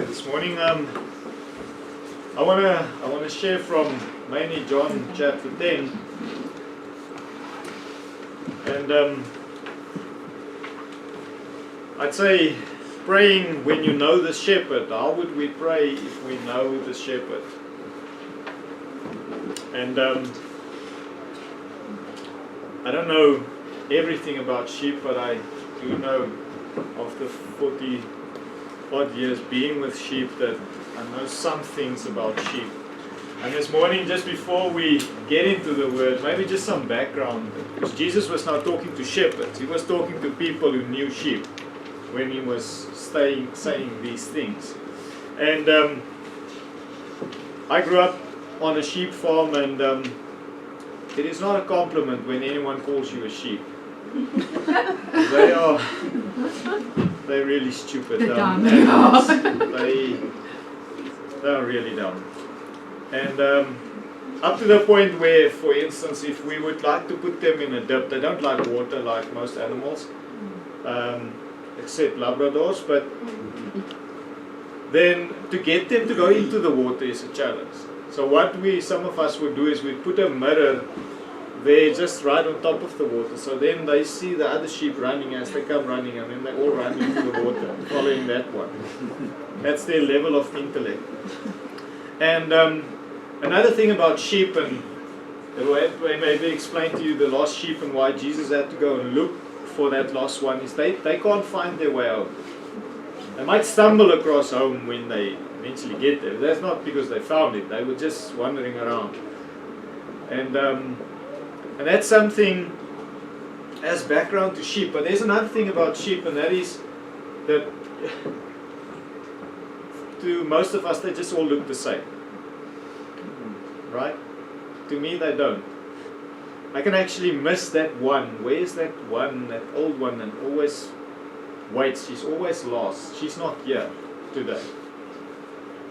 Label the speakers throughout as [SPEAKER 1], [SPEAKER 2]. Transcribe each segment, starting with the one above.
[SPEAKER 1] This morning, I wanna share from mainly John chapter 10, and I'd say praying when you know the shepherd. How would we pray if we know the shepherd? And I don't know everything about sheep, but I do know after 40 odd years being with sheep that I know some things about sheep. And this morning, just before we get into the word, maybe just some background, because Jesus was not talking to shepherds, he was talking to people who knew sheep when he was saying these things. And I grew up on a sheep farm, and it is not a compliment when anyone calls you a sheep. They're really stupid. They are really dumb. And up to the point where, for instance, if we would like to put them in a dip, they don't like water like most animals, except Labradors, but then to get them to go into the water is a challenge. So what some of us would do is we'd put a mirror there just right on top of the water, so then they see the other sheep running as they come running, and then they all run into the water following that one. That's their level of intellect. And another thing about sheep, and I maybe explain to you the lost sheep and why Jesus had to go and look for that lost one, is they can't find their way home. They might stumble across home when they eventually get there. That's not because they found it, they were just wandering around. And that's something as background to sheep. But there's another thing about sheep, and that is that to most of us they just all look the same. Right? To me they don't. I can actually miss that one. Where's that one, that old one that always waits? She's always lost. She's not here today.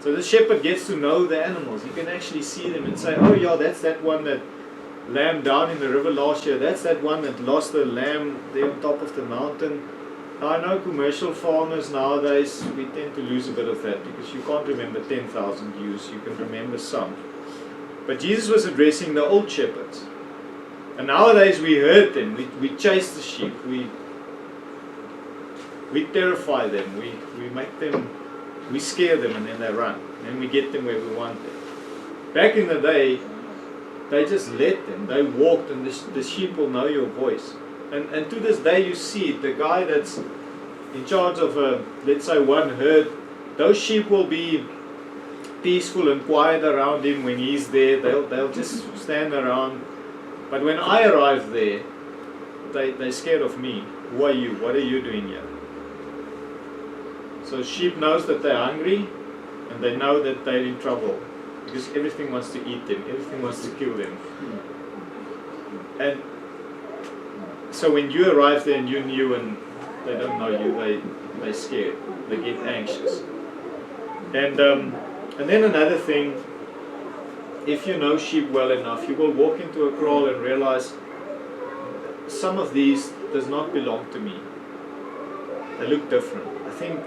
[SPEAKER 1] So the shepherd gets to know the animals. He can actually see them and say, oh yeah, that's that one that lamb down in the river last year. That's that one that lost the lamb there on top of the mountain. Now, I know commercial farmers nowadays, we tend to lose a bit of that because you can't remember 10,000 ewes. You can remember some. But Jesus was addressing the old shepherds. And nowadays we hurt them. We chase the sheep. We terrify them. We make them, we scare them, and then they run. And we get them where we want them. Back in the day, they just let them. They walked, and the sheep will know your voice. And to this day you see it. The guy that's in charge of, let's say, one herd, those sheep will be peaceful and quiet around him when he's there. They'll just stand around. But when I arrive there, they're scared of me. Who are you? What are you doing here? So sheep knows that they're hungry, and they know that they're in trouble. Because everything wants to eat them, everything wants to kill them. And so when you arrive there and you're new and they don't know you, they're scared, they get anxious. And then another thing, if you know sheep well enough, you will walk into a kraal and realize some of these does not belong to me. They look different. I think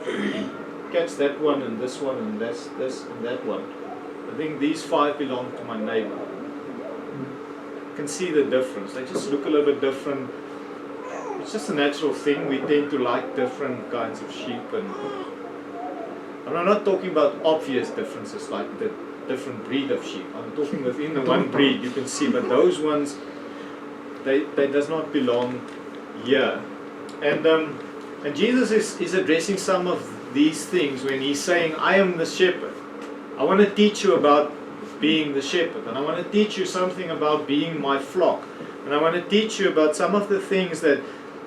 [SPEAKER 1] catch that one and this one and this and that one. I think these 5 belong to my neighbor. You can see the difference. They just look a little bit different. It's just a natural thing. We tend to like different kinds of sheep. And I'm not talking about obvious differences like the different breed of sheep. I'm talking within the one breed you can see. But those ones, they does not belong here. And Jesus is addressing some of these things when he's saying, I am the shepherd. I want to teach you about being the shepherd, and I want to teach you something about being my flock, and I want to teach you about some of the things that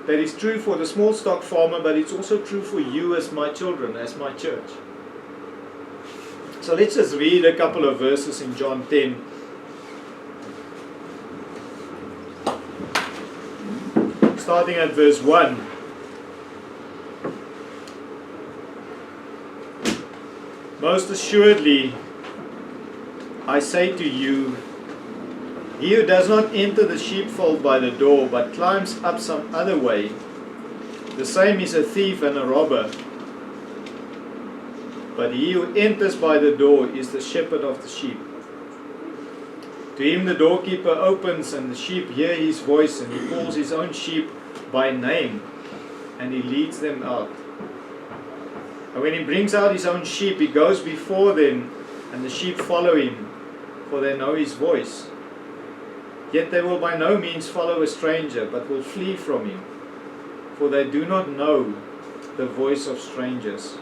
[SPEAKER 1] is true for the small stock farmer, but it's also true for you as my children, as my church. So let's just read a couple of verses in John 10. Starting at verse 1. Most assuredly, I say to you, he who does not enter the sheepfold by the door, but climbs up some other way, the same is a thief and a robber. but he who enters by the door is the shepherd of the sheep. To him the doorkeeper opens, and the sheep hear his voice, and he calls his own sheep by name, and he leads them out. And when he brings out his own sheep, he goes before them, and the sheep follow him, for they know his voice. Yet they will by no means follow a stranger, but will flee from him, for they do not know the voice of strangers.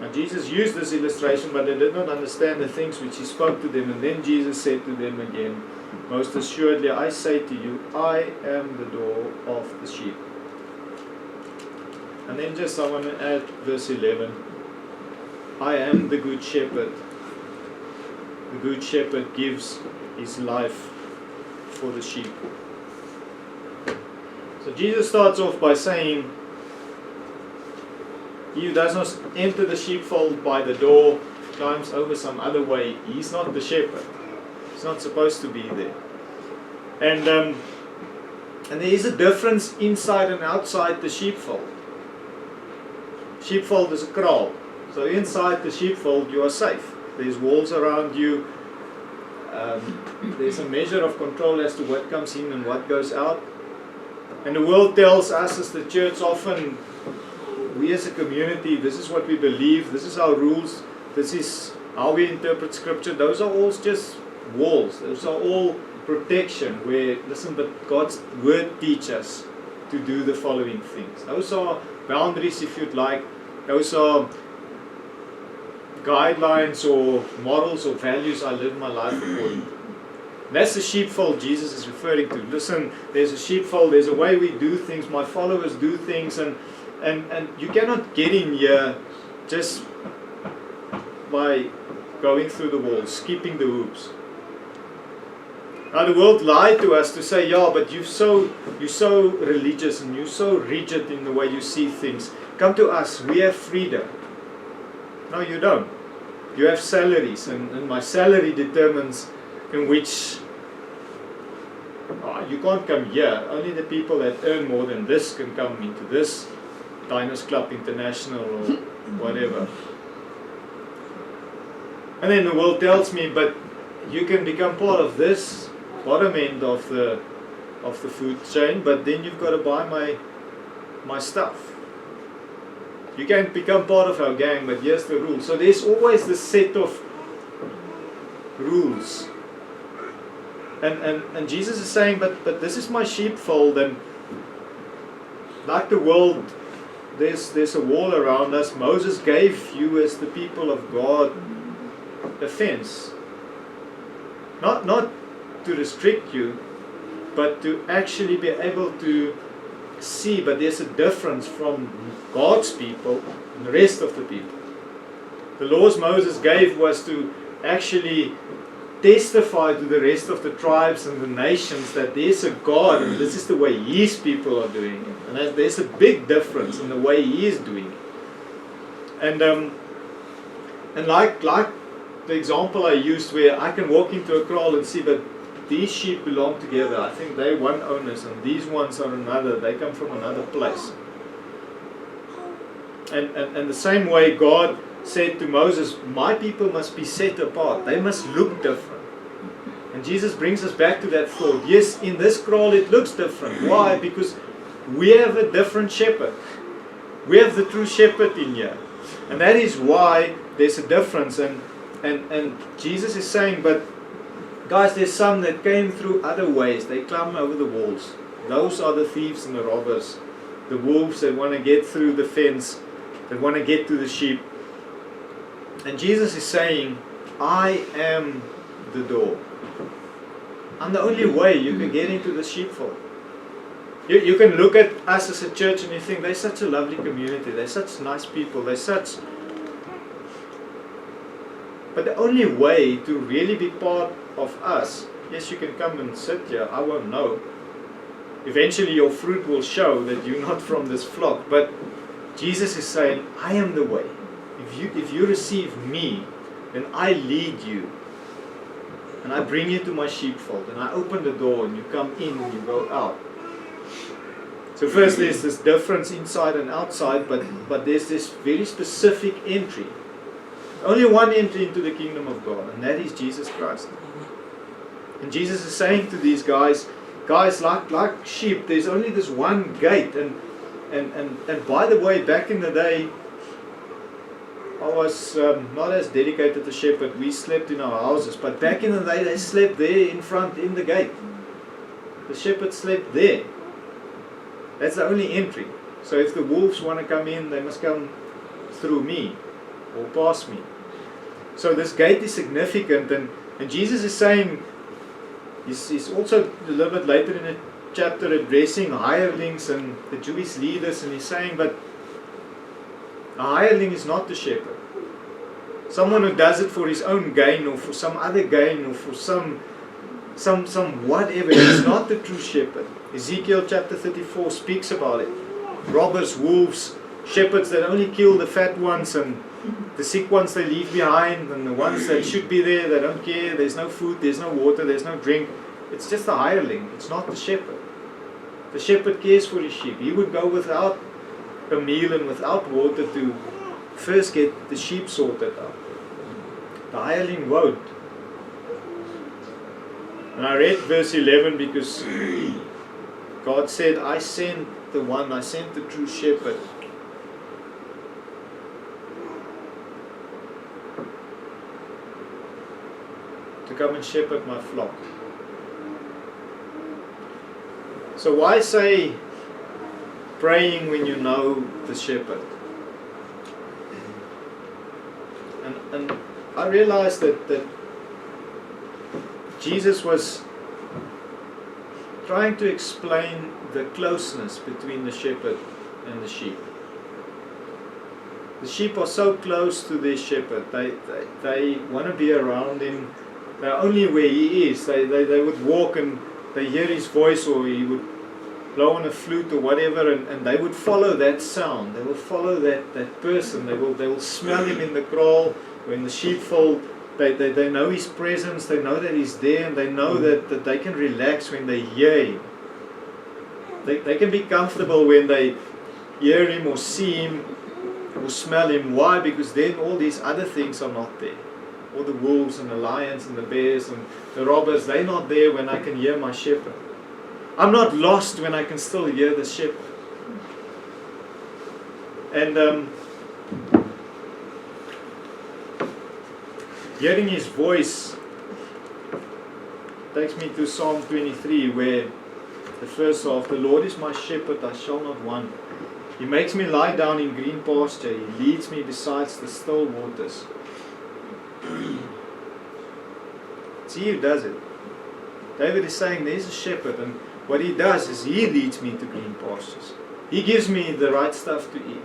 [SPEAKER 1] Now Jesus used this illustration, but they did not understand the things which he spoke to them. And then Jesus said to them again, most assuredly I say to you, I am the door of the sheep. And then I want to add verse 11. I am the good shepherd. The good shepherd gives his life for the sheep. So Jesus starts off by saying, he who does not enter the sheepfold by the door, climbs over some other way. He's not the shepherd. He's not supposed to be there. And there is a difference inside and outside the sheepfold. Sheepfold is a kraal. So inside the sheepfold you are safe. There's walls around you. There's a measure of control as to what comes in and what goes out. And the world tells us as the church often, we as a community, this is what we believe, this is our rules, this is how we interpret scripture. Those are all just walls. Those are all protection where, listen, but God's word teaches us to do the following things. Those are boundaries, if you'd like. Those are guidelines or morals or values I live my life according to. That's the sheepfold Jesus is referring to. Listen, there's a sheepfold, there's a way we do things, my followers do things, and you cannot get in here just by going through the walls, skipping the hoops. Now the world lied to us to say, yeah, but you're so religious and you're so rigid in the way you see things. Come to us, we have freedom. No, you don't. You have salaries, and my salary determines in which you can't come here. Only the people that earn more than this can come into this Diners Club International or whatever. And then the world tells me, but you can become part of this bottom end of the food chain, but then you've got to buy my stuff. You can become part of our gang, but here's the rule. So there's always this set of rules. And Jesus is saying, but this is my sheepfold, and like the world, there's a wall around us. Moses gave you as the people of God a fence. Not to restrict you, but to actually be able to see, but there's a difference from God's people and the rest of the people. The laws Moses gave was to actually testify to the rest of the tribes and the nations that there's a God and this is the way His people are doing it. And there's a big difference in the way He is doing it. And like the example I used where I can walk into a kraal and see, but these sheep belong together. I think they're one owners and these ones are another. They come from another place. And the same way God said to Moses, my people must be set apart. They must look different. And Jesus brings us back to that thought. Yes, in this kraal it looks different. Why? Because we have a different shepherd. We have the true shepherd in here. And that is why there's a difference. And Jesus is saying, but guys, there's some that came through other ways. They climb over the walls. Those are the thieves and the robbers. The wolves that want to get through the fence, that want to get to the sheep. And Jesus is saying, I am the door. I'm the only way you can get into the sheepfold. You can look at us as a church and you think, they're such a lovely community. They're such nice people. They're such... But the only way to really be part of us, yes, you can come and sit here, I won't know. Eventually your fruit will show that you're not from this flock. But Jesus is saying, I am the way. If you receive me, then I lead you. And I bring you to my sheepfold. And I open the door and you come in and you go out. So first there's this difference inside and outside, but there's this very specific entry. Only one entry into the kingdom of God, and that is Jesus Christ. And Jesus is saying to these guys, like sheep, there's only this one gate. And by the way, back in the day, I was not as dedicated a shepherd. We slept in our houses, but back in the day, they slept there in front, in the gate. The shepherd slept there. That's the only entry. So if the wolves want to come in, they must come through me or past me. So this gate is significant, and Jesus is saying, he's also a little bit later in the chapter addressing hirelings and the Jewish leaders, and he's saying, but a hireling is not the shepherd. Someone who does it for his own gain or for some other gain or for some whatever, is not the true shepherd. Ezekiel chapter 34 speaks about it. Robbers, wolves, shepherds that only kill the fat ones, and the sick ones they leave behind, and the ones that should be there, they don't care. There's no food, there's no water, there's no drink. It's just a hireling. It's not the shepherd. The shepherd cares for his sheep. He would go without a meal and without water to first get the sheep sorted out. The hireling won't. And I read verse 11 because God said, I sent the true shepherd. To come and shepherd my flock. So why say praying when you know the shepherd? And I realized that Jesus was trying to explain the closeness between the shepherd and the sheep. The sheep are so close to their shepherd. They want to be around him. They're only where he is. They would walk and they hear his voice, or he would blow on a flute or whatever, and they would follow that sound. They will follow that person. They will smell him in the kraal or in the sheepfold. They know his presence. They know that he's there, and they know that they can relax when they hear him. They can be comfortable when they hear him or see him or smell him. Why? Because then all these other things are not there. All the wolves and the lions and the bears and the robbers, they're not there when I can hear my shepherd. I'm not lost when I can still hear the shepherd. And hearing his voice takes me to Psalm 23, where the first half, the Lord is my shepherd, I shall not want. He makes me lie down in green pasture. He leads me beside the still waters. It's he who does it. David is saying there's a shepherd, and what he does is he leads me to green pastures. He gives me the right stuff to eat.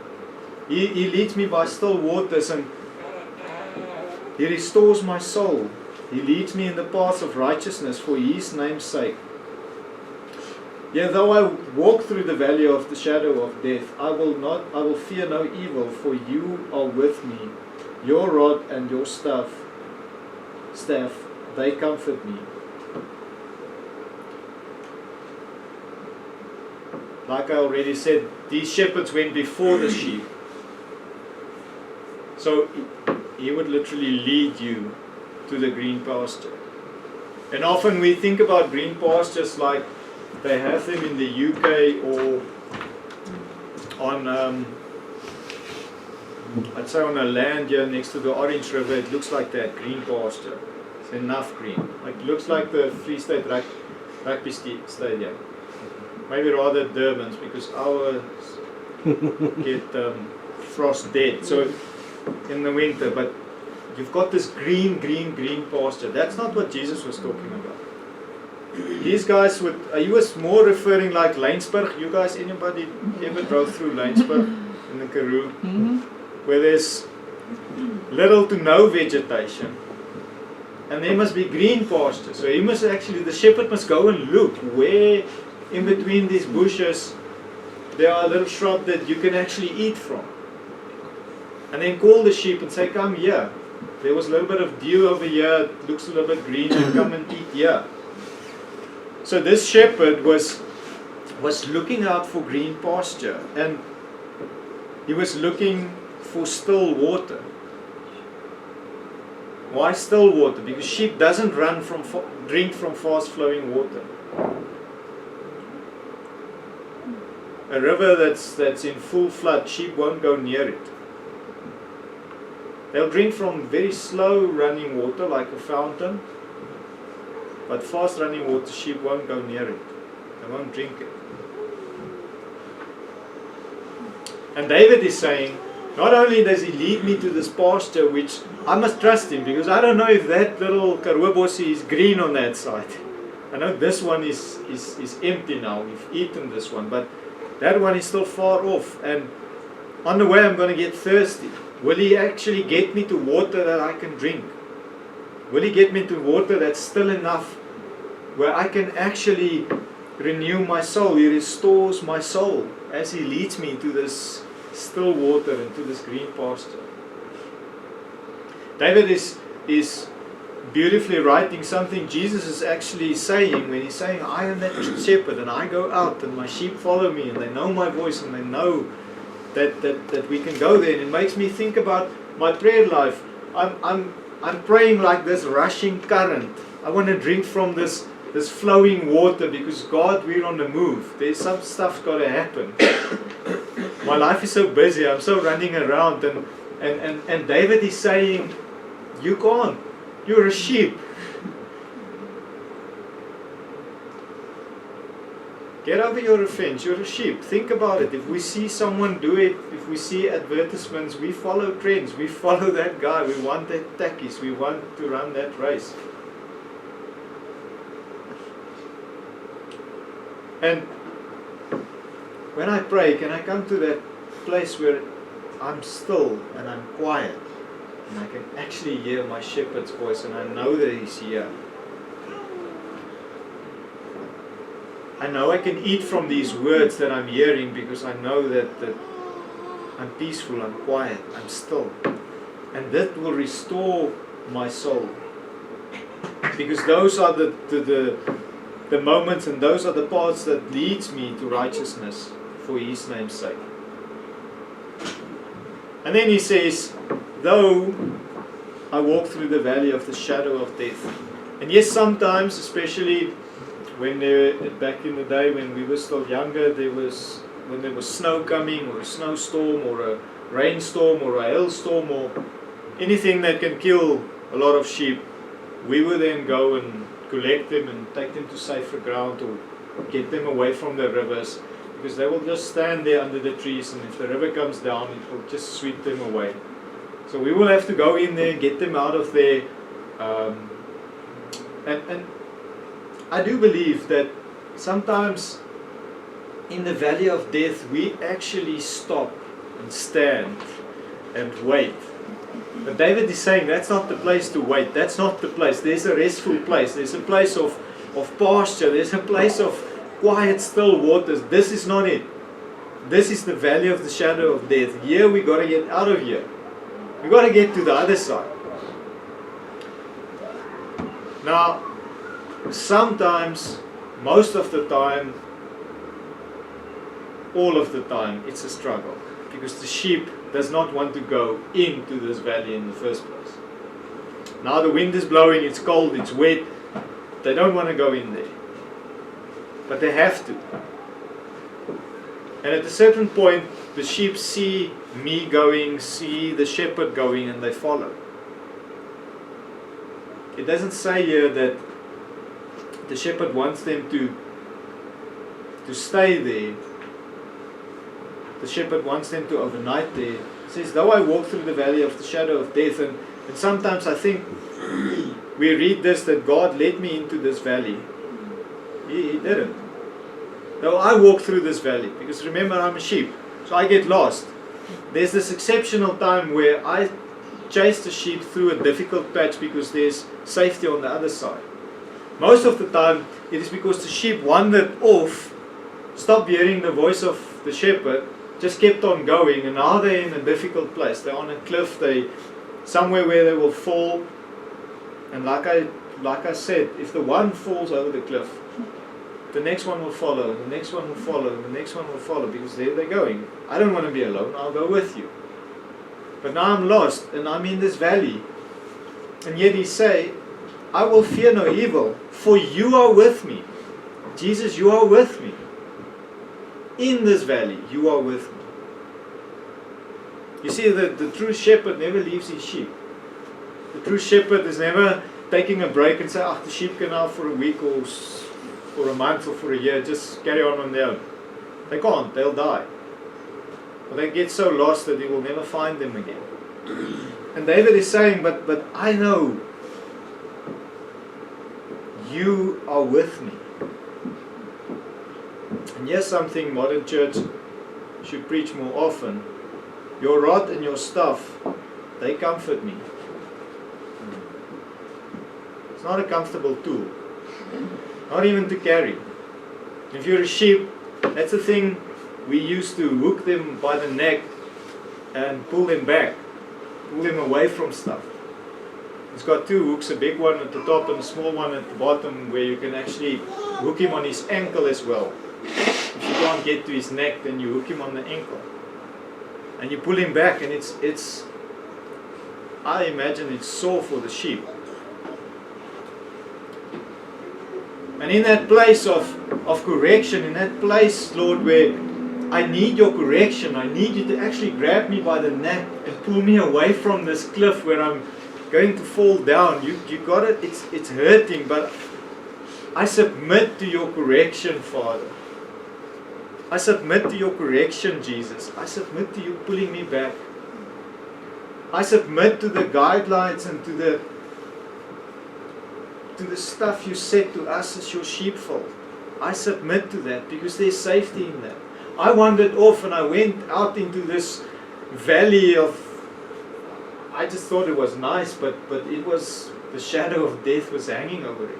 [SPEAKER 1] He leads me by still waters, and he restores my soul. He leads me in the paths of righteousness for his name's sake. Yea, though I walk through the valley of the shadow of death, I will fear no evil, for you are with me. Your rod and your staff, they comfort me. Like I already said, these shepherds went before the sheep. So he would literally lead you to the green pasture. And often we think about green pastures like they have them in the UK or on I'd say on a land here next to the Orange River. It looks like that, green pasture. It's enough green. It looks like the Free State rugby stadium. Maybe rather Durban's, because ours get frost dead. So in the winter, but you've got this green pasture. That's not what Jesus was talking about. These guys he was more referring like Laingsburg. You guys, anybody ever drove through Laingsburg in the Karoo? Where there's little to no vegetation, and there must be green pasture. So the shepherd must go and look where in between these bushes there are little shrubs that you can actually eat from, and then call the sheep and say, come here, there was a little bit of dew over here, it looks a little bit green, and come and eat here. So this shepherd was was looking out for green pasture, and he was looking for still water. Why still water? Because sheep doesn't drink from fast flowing water. A river that's in full flood, sheep won't go near it. They'll drink from very slow running water like a fountain, but fast running water, sheep won't go near it. They won't drink it. And David is saying, not only does he lead me to this pasture, which I must trust him, because I don't know if that little karoobosie is green on that side. I know this one is empty now, we've eaten this one, but that one is still far off, and on the way I'm going to get thirsty. Will he actually get me to water that I can drink? Will he get me to water that's still enough where I can actually renew my soul? He restores my soul as he leads me to this still water and to this green pasture. David is beautifully writing something Jesus is actually saying when he's saying, I am that shepherd, and I go out and my sheep follow me, and they know my voice, and they know that we can go there. And it makes me think about my prayer life. I'm praying like this rushing current. I want to drink from this flowing water, because God, we're on the move. There's some stuff's got to happen. My life is so busy, I'm so running around, and David is saying, you can't. You're a sheep. Get over your offense. You're a sheep. Think about it. If we see someone do it, if we see advertisements, we follow trends. We follow that guy. We want that takis. We want to run that race. And when I pray, can I come to that place where I'm still and I'm quiet, and I can actually hear my shepherd's voice, and I know that he's here. I know I can eat from these words that I'm hearing, because I know that I'm peaceful, I'm quiet, I'm still. And that will restore my soul. Because those are the moments, and those are the paths that leads me to righteousness for His name's sake. And then he says, though I walk through the valley of the shadow of death. And yes, sometimes, especially when back in the day when we were still younger, when there was snow coming, or a snowstorm, or a rainstorm, or a hailstorm, or anything that can kill a lot of sheep, we would then go and collect them and take them to safer ground, or get them away from the rivers, because they will just stand there under the trees, and if the river comes down, it will just sweep them away. So we will have to go in there and get them out of there. And I do believe that sometimes in the valley of death, we actually stop and stand and wait. But David is saying that's not the place to wait. That's not the place. There's a restful place. There's a place of pasture. There's a place of quiet, still waters. This is not it. This is the valley of the shadow of death. Here we got to get out of here. We got to get to the other side. Now, sometimes, most of the time, all of the time, it's a struggle, because the sheep does not want to go into this valley in the first place. Now the wind is blowing, it's cold, it's wet. They don't want to go in there, but they have to. And at a certain point, the sheep see me going, see the shepherd going, and they follow. It doesn't say here that the shepherd wants them to stay there. The shepherd wants them to overnight there. It says, though I walk through the valley of the shadow of death, and sometimes I think we read this, that God led me into this valley. He didn't. Though I walk through this valley, because remember, I'm a sheep, so I get lost. There's this exceptional time where I chase the sheep through a difficult patch because there's safety on the other side. Most of the time, it is because the sheep wandered off, stopped hearing the voice of the shepherd, just kept on going, and now they're in a difficult place. They're on a cliff, they somewhere where they will fall. And like I said, if the one falls over the cliff, the next one will follow, the next one will follow, the next one will follow, because there they're going. I don't want to be alone, I'll go with you. But now I'm lost, and I'm in this valley. And yet he say, I will fear no evil, for you are with me. Jesus, you are with me. In this valley, you are with me. You see, the true shepherd never leaves his sheep. The true shepherd is never taking a break and say, the sheep can now for a week or for a month or for a year just carry on their own. They can't, they'll die. Or they get so lost that he will never find them again. And David is saying, but I know you are with me. And here's something modern church should preach more often. Your rod and your staff, they comfort me. It's not a comfortable tool. Not even to carry. If you're a sheep, that's the thing we used to hook them by the neck and pull them back. Pull them away from stuff. It's got two hooks, a big one at the top and a small one at the bottom, where you can actually hook him on his ankle as well. If you can't get to his neck, then you hook him on the ankle. And you pull him back, and it's I imagine it's sore for the sheep. And in that place of correction, in that place, Lord, where I need your correction, I need you to actually grab me by the neck and pull me away from this cliff where I'm going to fall down. You got it, it's hurting, but I submit to your correction, Father. I submit to your correction, Jesus. I submit to you pulling me back. I submit to the guidelines and to the stuff you said to us as your sheepfold. I submit to that because there's safety in that. I wandered off and I went out into this valley of, I just thought it was nice, but it was, the shadow of death was hanging over it.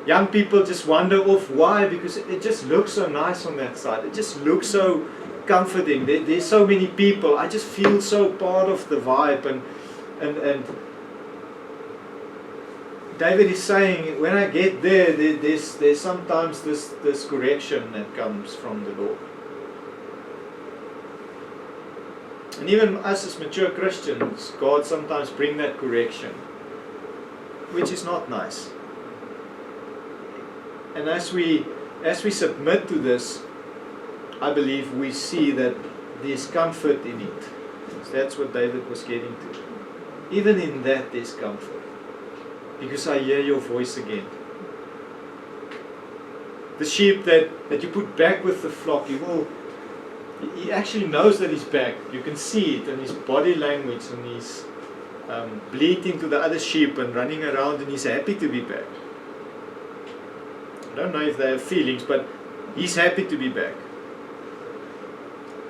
[SPEAKER 1] Young people just wander off. Why? Because it just looks so nice on that side. It just looks so comforting. There's so many people. I just feel so part of the vibe. And David is saying, when I get there's sometimes this correction that comes from the Lord. And even us as mature Christians, God sometimes brings that correction, which is not nice. And as we submit to this, I believe we see that there's comfort in it. So that's what David was getting to. Even in that there's comfort. Because I hear your voice again. The sheep that you put back with the flock, he actually knows that he's back. You can see it in his body language, and he's bleating to the other sheep and running around, and he's happy to be back. I don't know if they have feelings, but he's happy to be back.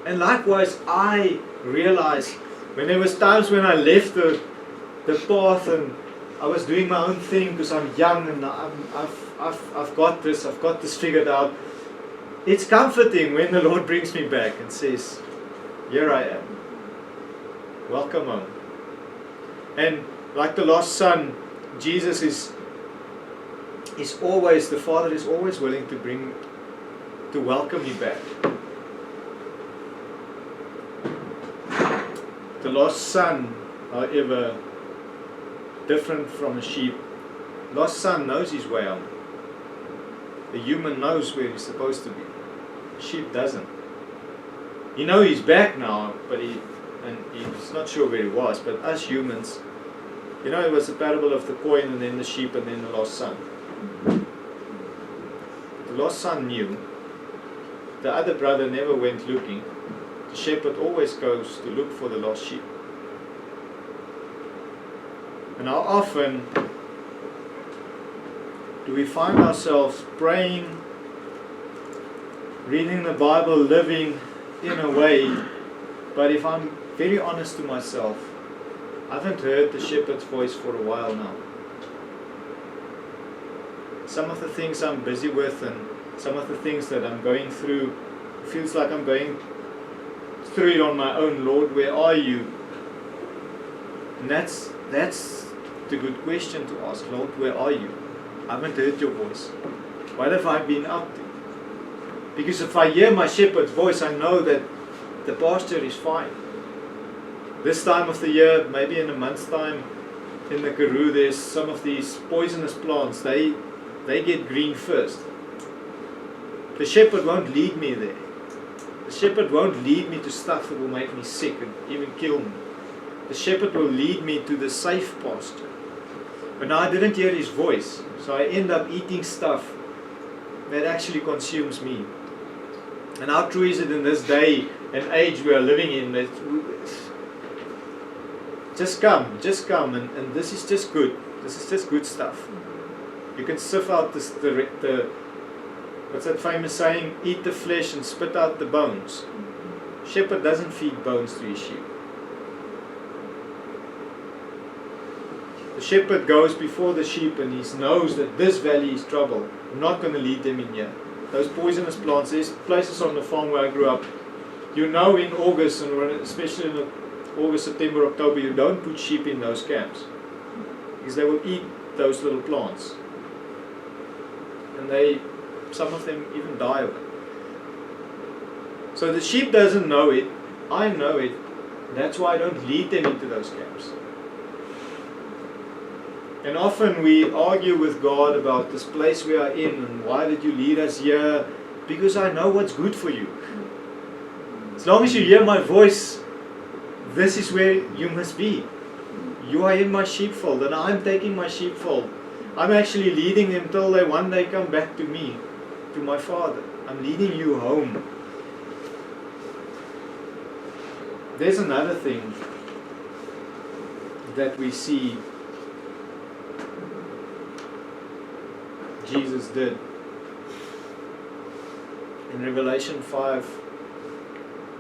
[SPEAKER 1] And likewise, I realized when there was times when I left the path and I was doing my own thing because I'm young and I've got this figured out. It's comforting when the Lord brings me back and says, here I am. Welcome home. And like the lost son, Jesus is always, the Father is always willing to welcome me back. The lost son, however, different from a sheep. Lost son knows his way home. The human knows where he's supposed to be. Sheep doesn't. You know he's back now, but he's not sure where he was. But us humans, it was the parable of the coin and then the sheep and then the lost son. The lost son knew. The other brother never went looking. The shepherd always goes to look for the lost sheep. And how often do we find ourselves praying, reading the Bible, living in a way, but if I'm very honest to myself, I haven't heard the shepherd's voice for a while now. Some of the things I'm busy with and some of the things that I'm going through, it feels like I'm going through it on my own. Lord, where are you? And that's the good question to ask. Lord, where are you? I haven't heard your voice. What have I been up to? Because if I hear my shepherd's voice, I know that the pasture is fine. This time of the year, maybe in a month's time, in the Karoo, there's some of these poisonous plants. They get green first. The shepherd won't lead me there. The shepherd won't lead me to stuff that will make me sick and even kill me. The shepherd will lead me to the safe pasture. But now I didn't hear his voice, so I end up eating stuff that actually consumes me. And how true is it in this day and age we are living in, that just come, and this is just good. This is just good stuff. You can sift out the what's that famous saying? Eat the flesh and spit out the bones. Shepherd doesn't feed bones to his sheep. The shepherd goes before the sheep and he knows that this valley is trouble. I'm not going to lead them in here. Those poisonous plants, there's places on the farm where I grew up. You know, in August, and especially in August, September, October, you don't put sheep in those camps because they will eat those little plants. And some of them even die of it. So the sheep doesn't know it. I know it. That's why I don't lead them into those camps. And often we argue with God about this place we are in and why did you lead us here? Because I know what's good for you. As long as you hear my voice, this is where you must be. You are in my sheepfold and I'm taking my sheepfold. I'm actually leading them till they one day come back to me, to my Father. I'm leading you home. There's another thing that we see Jesus did. In Revelation 5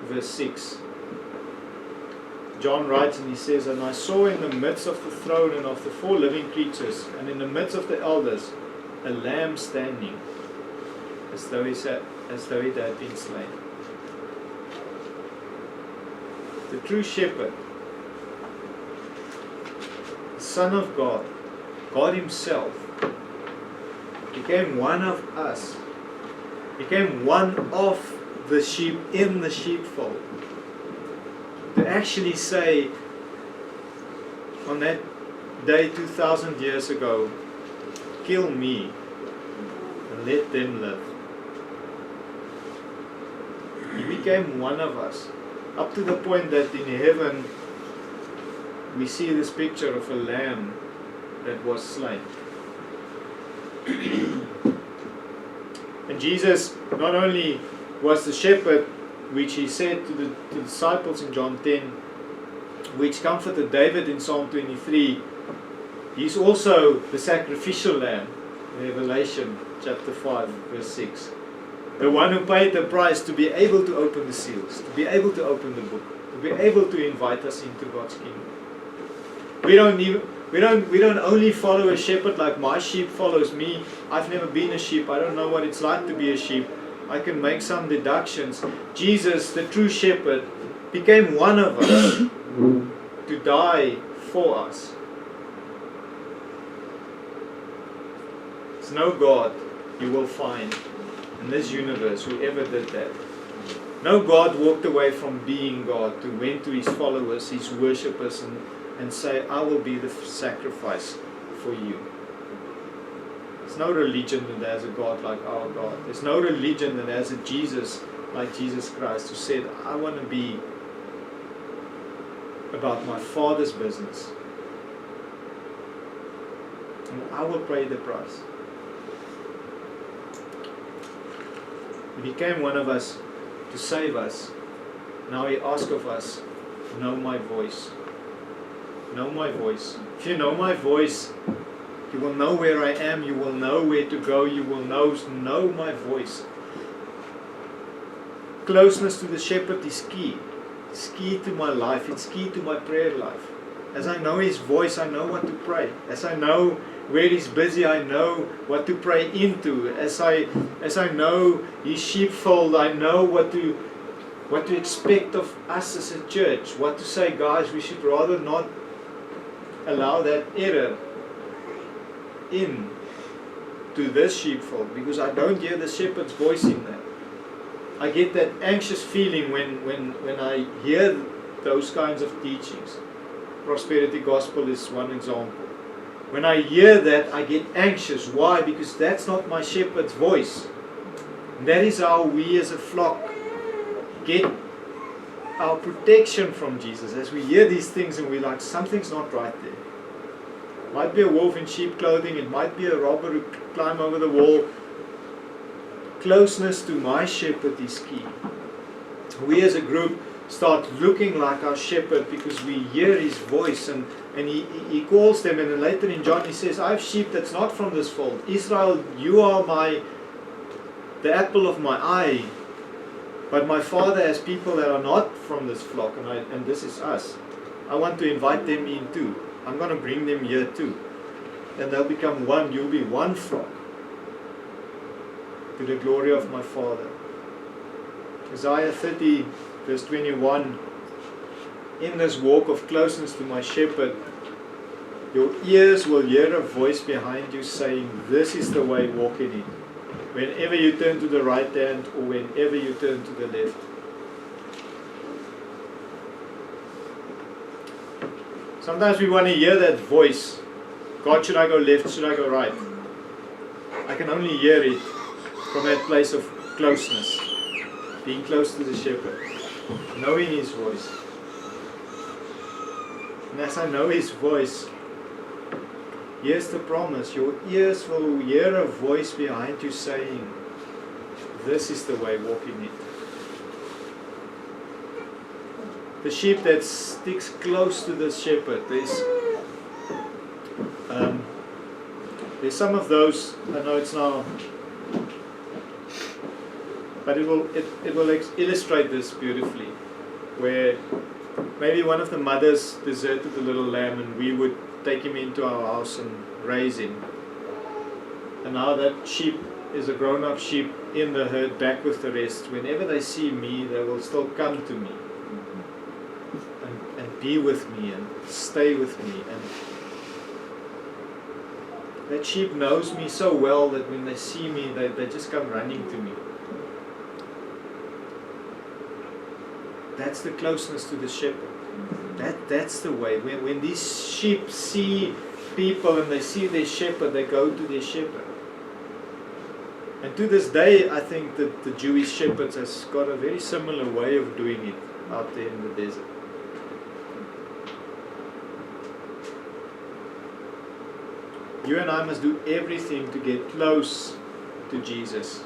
[SPEAKER 1] verse 6, John writes and he says, "And I saw in the midst of the throne and of the four living creatures, and in the midst of the elders, a lamb standing, as though it had been slain." The true shepherd, the Son of God, God Himself, became one of us, became one of the sheep in the sheepfold. To actually say on that day 2,000 years ago, kill me and let them live. He became one of us, up to the point that in heaven we see this picture of a lamb that was slain. And Jesus not only was the shepherd, which He said to the disciples in John 10, which comforted David in Psalm 23, He's also the sacrificial lamb in Revelation chapter 5 verse 6. The one who paid the price to be able to open the seals, to be able to open the book, to be able to invite us into God's kingdom. We don't only follow a shepherd like my sheep follows me. I've never been a sheep. I don't know what it's like to be a sheep. I can make some deductions. Jesus, the true shepherd, became one of us to die for us. There's no God you will find in this universe who ever did that. No God walked away from being God to went to His followers, His worshippers, and say, I will be the sacrifice for you. There's no religion that has a God like our God. There's no religion that has a Jesus like Jesus Christ, who said, I want to be about my Father's business. And I will pay the price. He became one of us to save us. Now He asks of us, know my voice. Know my voice. If you know my voice, you will know where I am, you will know where to go, you will know my voice. Closeness to the shepherd is key. It's key to my life, it's key to my prayer life. As I know His voice, I know what to pray. As I know where He's busy, I know what to pray into. As I know His sheepfold, I know what to expect of us as a church. What to say, guys, we should rather not allow that error in. to this sheepfold, because I don't hear the shepherd's voice in that. I get that anxious feeling when I hear those kinds of teachings. Prosperity gospel is one example. When I hear that, I get anxious. Why? Because that's not my shepherd's voice. And that is how we as a flock get our protection from Jesus. As we hear these things and we're like, something's not right there. It might be a wolf in sheep clothing. It might be a robber who climbed over the wall. Closeness to my shepherd is key. We as a group start looking like our shepherd because we hear his voice, and he calls them, and then later in John he says, I have sheep that's not from this fold. Israel, you are the apple of my eye, but my Father has people that are not from this flock, and this is us. I want to invite them in too. I'm going to bring them here too, and they'll become one. You'll be one flock, to the glory of my Father. Isaiah 30 verse 21, in this walk of closeness to my shepherd, your ears will hear a voice behind you saying, this is the way, walk in it. Whenever you turn to the right hand or whenever you turn to the left. Sometimes we want to hear that voice. God, should I go left? Should I go right? I can only hear it from that place of closeness. Being close to the shepherd. Knowing his voice. And as I know his voice, here's the promise. Your ears will hear a voice behind you saying, this is the way, walk in it. The sheep that sticks close to the shepherd, there's some of those, I know it's now, but it will illustrate this beautifully, where maybe one of the mothers deserted the little lamb and we would take him into our house and raise him. And now that sheep is a grown-up sheep in the herd back with the rest. Whenever they see me, they will still come to me and be with me and stay with me. And that sheep knows me so well that when they see me, they just come running to me. That's the closeness to the shepherd. That's the way. When these sheep see people and they see their shepherd, they go to their shepherd. And to this day, I think that the Jewish shepherds has got a very similar way of doing it out there in the desert. You and I must do everything to get close to Jesus.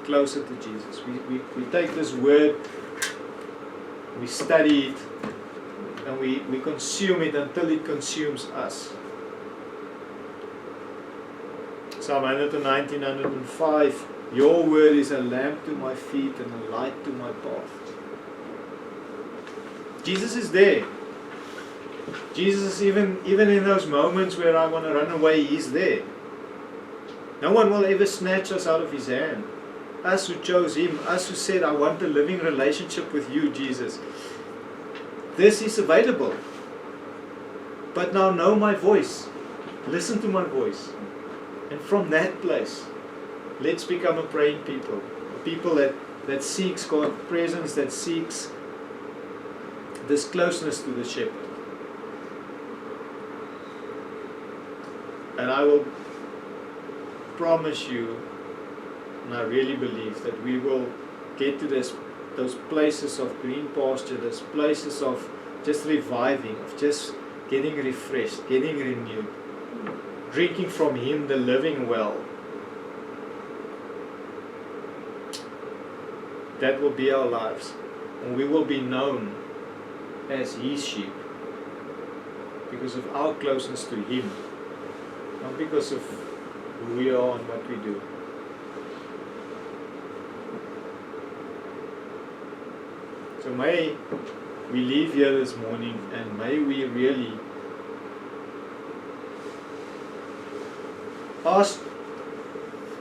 [SPEAKER 1] Closer to Jesus. We take this word, we study it, and we consume it until it consumes us. Psalm 119, 105, your word is a lamp to my feet and a light to my path. Jesus is there. Jesus is even in those moments where I want to run away, he's there. No one will ever snatch us out of his hand. Us who chose him, us who said, I want a living relationship with you, Jesus. This is available. But now know my voice. Listen to my voice. And from that place, let's become a praying people. A people that seeks God's presence, that seeks this closeness to the shepherd. And I will promise you, and I really believe that we will get to those places of green pasture, those places of just reviving, of just getting refreshed, getting renewed, drinking from him the living well. That will be our lives, and we will be known as his sheep because of our closeness to him, not because of who we are and what we do. So may we leave here this morning, and may we really ask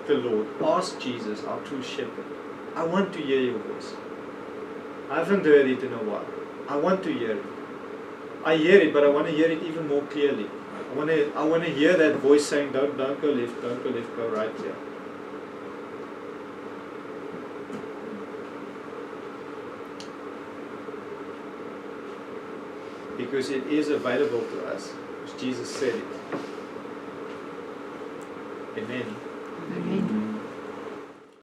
[SPEAKER 1] the Lord, ask Jesus, our true shepherd, I want to hear your voice. I haven't heard it in a while. I want to hear it. I hear it, but I want to hear it even more clearly. I want to hear that voice saying, don't go left, don't go left, go right here. Because it is available to us, as Jesus said it. Amen.
[SPEAKER 2] Amen.